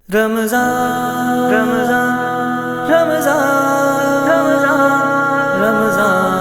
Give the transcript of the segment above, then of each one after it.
رمضان رمضان رمضان رمضان رمضان.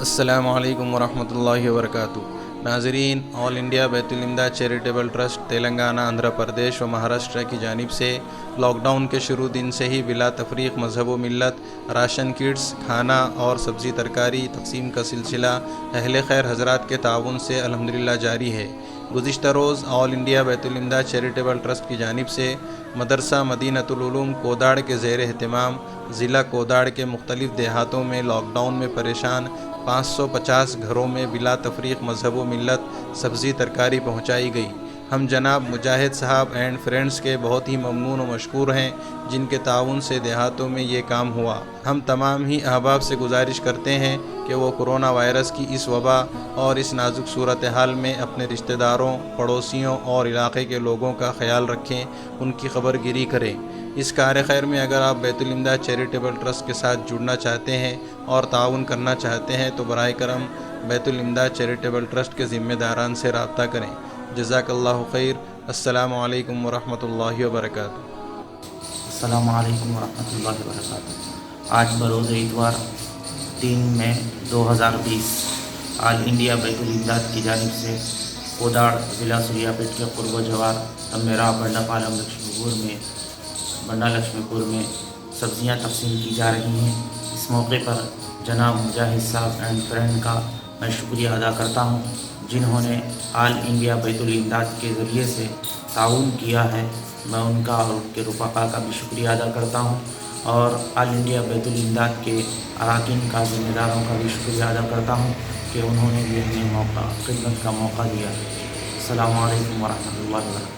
السلام علیکم ورحمۃ اللہ وبرکاتہ. ناظرین، آل انڈیا بیت الامداد چیریٹیبل ٹرسٹ تلنگانہ، آندھرا پردیش و مہاراشٹر کی جانب سے لاک ڈاؤن کے شروع دن سے ہی بلا تفریق مذہب و ملت راشن کٹس، کھانا اور سبزی ترکاری تقسیم کا سلسلہ اہل خیر حضرات کے تعاون سے الحمدللہ جاری ہے. گزشتہ روز آل انڈیا بیت الامداد چیریٹیبل ٹرسٹ کی جانب سے مدرسہ مدینۃ العلوم کوداڑ کے زیر اہتمام ضلع کوداڑ کے مختلف دیہاتوں میں لاک ڈاؤن میں پریشان 550 گھروں میں بلا تفریق مذہب و ملت سبزی ترکاری پہنچائی گئی. ہم جناب مجاہد صاحب اینڈ فرینڈز کے بہت ہی ممنون و مشکور ہیں، جن کے تعاون سے دیہاتوں میں یہ کام ہوا. ہم تمام ہی احباب سے گزارش کرتے ہیں کہ وہ کرونا وائرس کی اس وبا اور اس نازک صورتحال میں اپنے رشتہ داروں، پڑوسیوں اور علاقے کے لوگوں کا خیال رکھیں، ان کی خبر گیری کریں. اس کار خیر میں اگر آپ بیت الامداد چیریٹیبل ٹرسٹ کے ساتھ جڑنا چاہتے ہیں اور تعاون کرنا چاہتے ہیں تو براہ کرم بیت الامداد چیریٹیبل ٹرسٹ کے ذمہ داران سے رابطہ کریں. جزاک اللہ خیر. السلام علیکم ورحمۃ اللہ وبرکاتہ. السلام علیکم ورحمۃ اللہ وبرکاتہ. آج بروز اتوار 3 مئی 2020 آل انڈیا بیت الامداد کی جانب سے کوداڑ ضلع سوریا پیٹ کے قرب و جوار میرا بنڈا پالم لکشمی پور میں سبزیاں تقسیم کی جا رہی ہیں. اس موقع پر جناب مجاہد صاحب اینڈ فرینڈ کا میں شکریہ ادا کرتا ہوں، جنہوں نے آل انڈیا بیت الامداد کے ذریعے سے تعاون کیا ہے. میں ان کا اور ان کے رفقا کا بھی شکریہ ادا کرتا ہوں، اور آل انڈیا بیت الامداد کے اراکین کا، ذمہ داروں کا بھی شکریہ ادا کرتا ہوں کہ انہوں نے بھی ہمیں خدمت کا موقع دیا. السلام علیکم ورحمۃ اللہ وبرکاتہ.